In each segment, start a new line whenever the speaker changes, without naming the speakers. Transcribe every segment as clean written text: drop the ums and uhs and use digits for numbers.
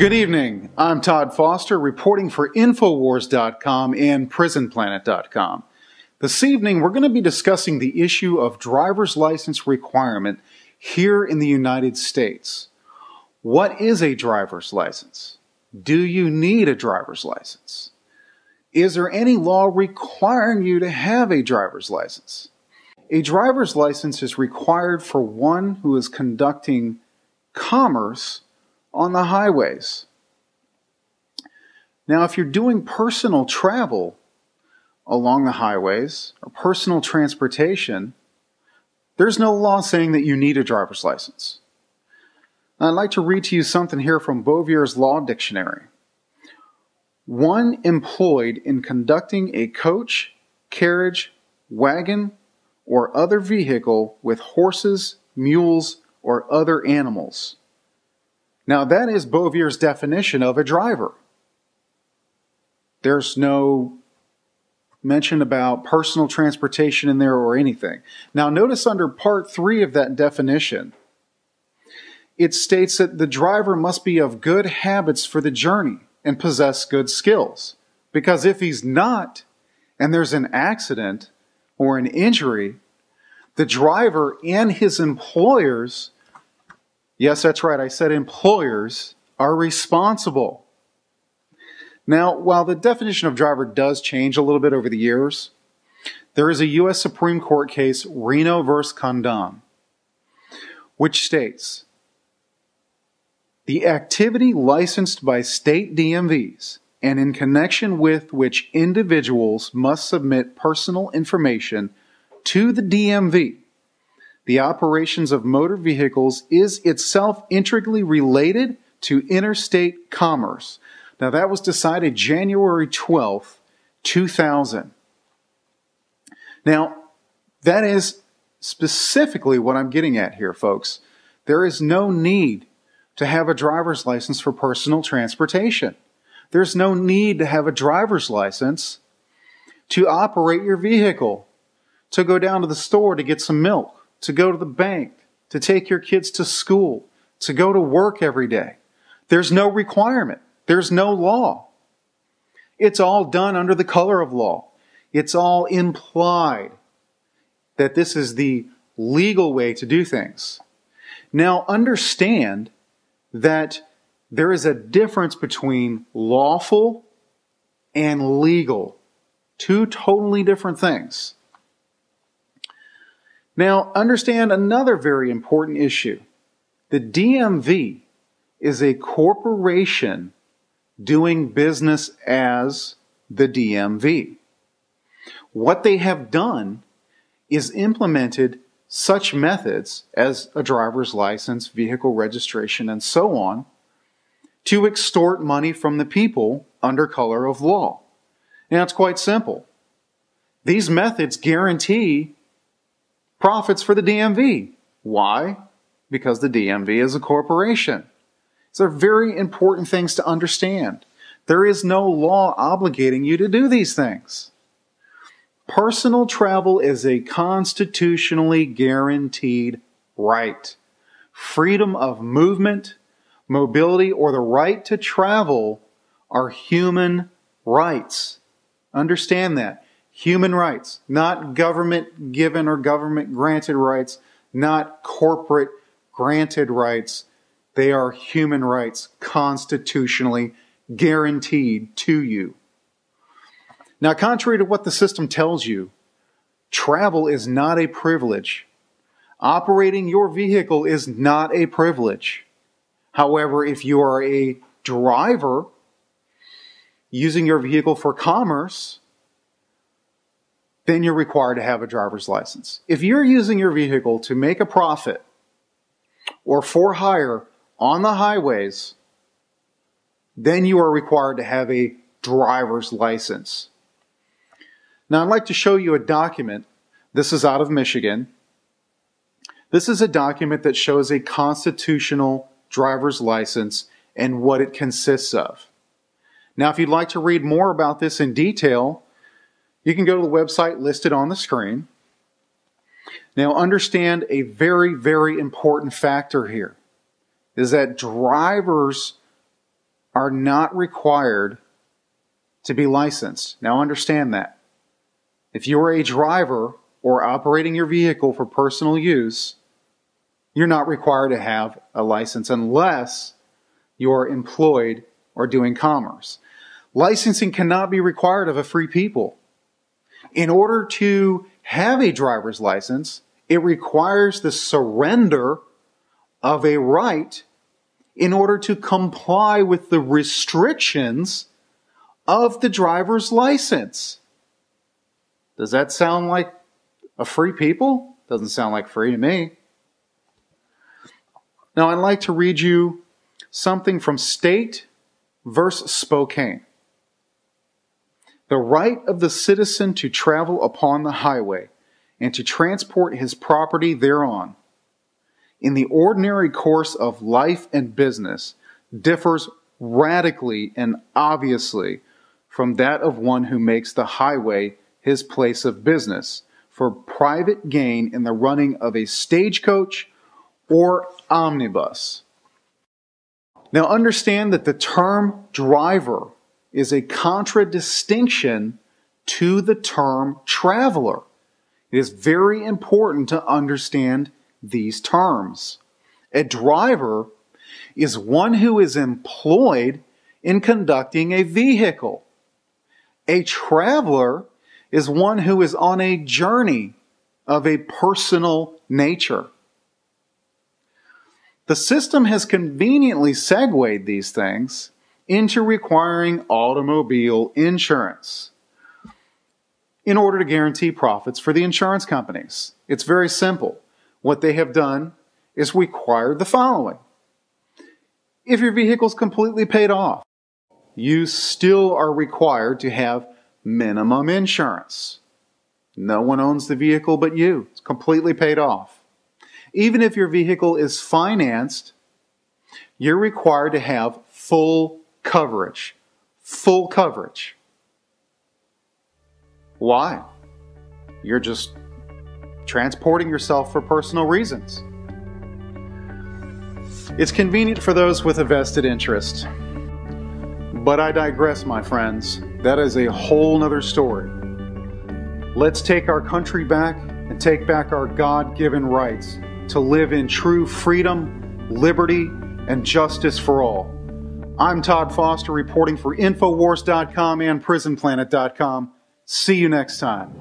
Good evening. I'm Todd Foster, reporting for Infowars.com and PrisonPlanet.com. This evening, we're going to be discussing the issue of driver's license requirement here in the United States. What is a driver's license? Do you need a driver's license? Is there any law requiring you to have a driver's license? A driver's license is required for one who is conducting commerce on the highways. Now, if you're doing personal travel along the highways or personal transportation, there's no law saying that you need a driver's license. I'd like to read to you something here from Bovier's Law Dictionary. One employed in conducting a coach, carriage, wagon, or other vehicle with horses, mules, or other animals. Now, that is Bovier's definition of a driver. There's no mention about personal transportation in there or anything. Now, notice under Part 3 of that definition, it states that the driver must be of good habits for the journey and possess good skills. Because if he's not, and there's an accident or an injury, the driver and his employers, yes, that's right, I said employers, are responsible. Now, while the definition of driver does change a little bit over the years, there is a U.S. Supreme Court case, Reno v. Condon, which states, the activity licensed by state DMVs and in connection with which individuals must submit personal information to the DMV, the operations of motor vehicles is itself intricately related to interstate commerce. Now, that was decided January 12th, 2000. Now, that is specifically what I'm getting at here, folks. There is no need to have a driver's license for personal transportation. There's no need to have a driver's license to operate your vehicle, to go down to the store to get some milk, to go to the bank, to take your kids to school, to go to work every day. There's no requirement. There's no law. It's all done under the color of law. It's all implied that this is the legal way to do things. Now, understand that there is a difference between lawful and legal. Two totally different things. Now, understand another very important issue. The DMV is a corporation doing business as the DMV. What they have done is implemented such methods as a driver's license, vehicle registration, and so on to extort money from the people under color of law. Now, it's quite simple. These methods guarantee profits for the DMV. Why? Because the DMV is a corporation. These are very important things to understand. There is no law obligating you to do these things. Personal travel is a constitutionally guaranteed right. Freedom of movement, mobility, or the right to travel are human rights. Understand that. Human rights, not government given or government granted rights, not corporate granted rights. They are human rights, constitutionally guaranteed to you. Now, contrary to what the system tells you, travel is not a privilege. Operating your vehicle is not a privilege. However, if you are a driver using your vehicle for commerce, then you're required to have a driver's license. If you're using your vehicle to make a profit or for hire on the highways, then you are required to have a driver's license. Now, I'd like to show you a document. This is out of Michigan. This is a document that shows a constitutional driver's license and what it consists of. Now, if you'd like to read more about this in detail, you can go to the website listed on the screen. Now, understand a very, very important factor here is that drivers are not required to be licensed. Now understand that. If you're a driver or operating your vehicle for personal use, you're not required to have a license unless you're employed or doing commerce. Licensing cannot be required of a free people. In order to have a driver's license, it requires the surrender of a right in order to comply with the restrictions of the driver's license. Does that sound like a free people? Doesn't sound like free to me. Now I'd like to read you something from State versus Spokane. The right of the citizen to travel upon the highway and to transport his property thereon in the ordinary course of life and business differs radically and obviously from that of one who makes the highway his place of business for private gain in the running of a stagecoach or omnibus. Now understand that the term driver is a contradistinction to the term traveler. It is very important to understand these terms. A driver is one who is employed in conducting a vehicle. A traveler is one who is on a journey of a personal nature. The system has conveniently segued these things into requiring automobile insurance in order to guarantee profits for the insurance companies. It's very simple. What they have done is require the following. If your vehicle is completely paid off, you still are required to have minimum insurance. No one owns the vehicle but you. It's completely paid off. Even if your vehicle is financed, you're required to have full coverage. Full coverage. Why? You're just transporting yourself for personal reasons. It's convenient for those with a vested interest. But I digress, my friends. That is a whole nother story. Let's take our country back and take back our God-given rights to live in true freedom, liberty, and justice for all. I'm Todd Foster reporting for Infowars.com and PrisonPlanet.com. See you next time.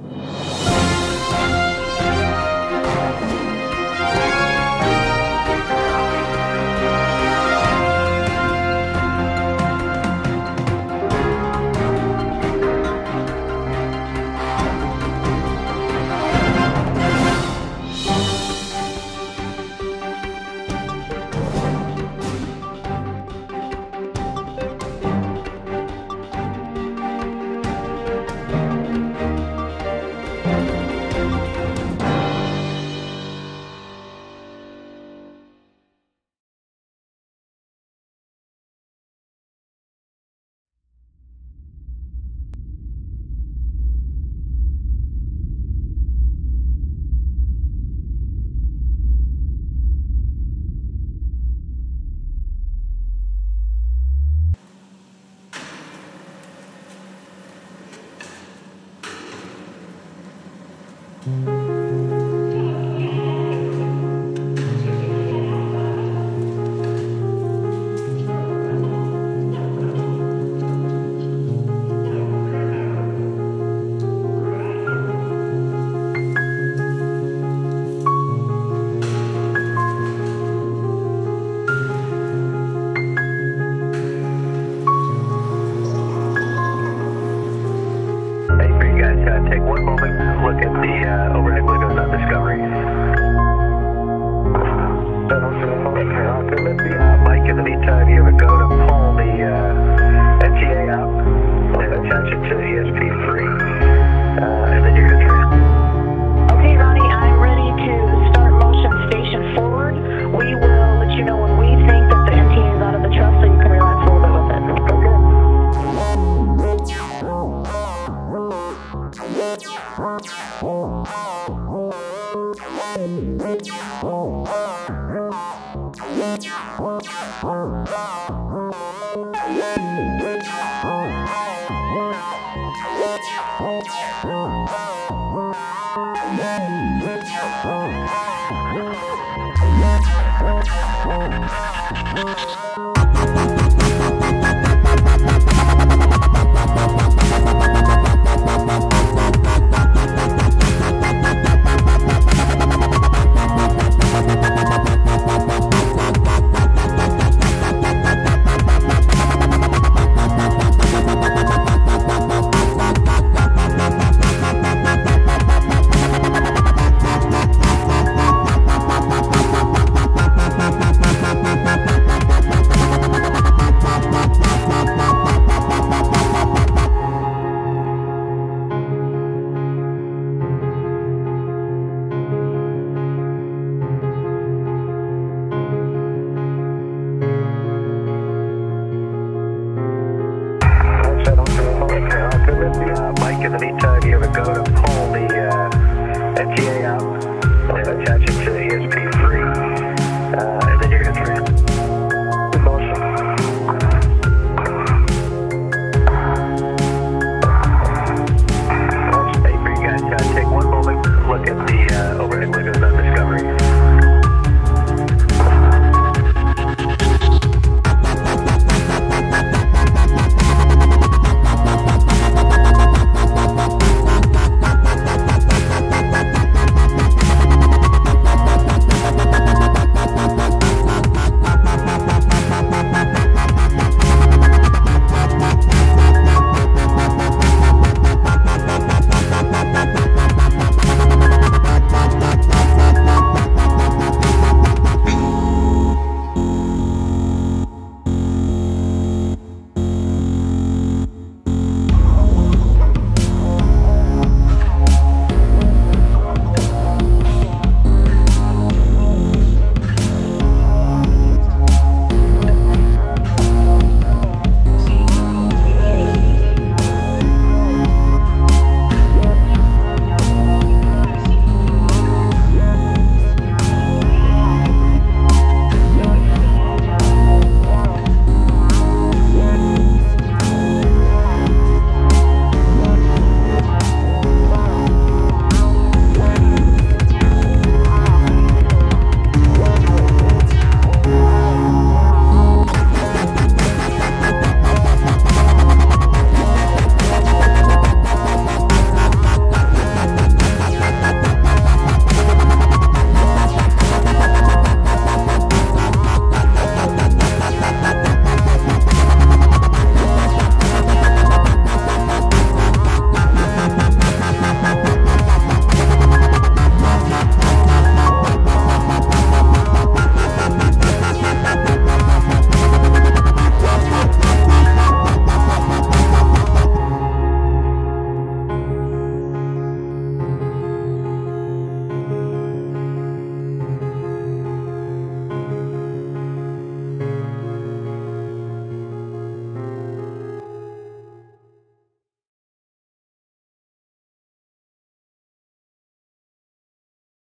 Take one moment, look at the overhead windows on Discovery. Mike, in the meantime, you have a go to pull the NTA out and attach it to the ESP3, and then you're good to go.
Okay, Ronnie, I'm ready to start motion station forward. We will let you know when we think that the NTA is out of the truss so you can relax a little bit with it. Okay.
Mike, in the meantime, you have a go to pull the NTA out, attach it to the ESP3, and then you're good to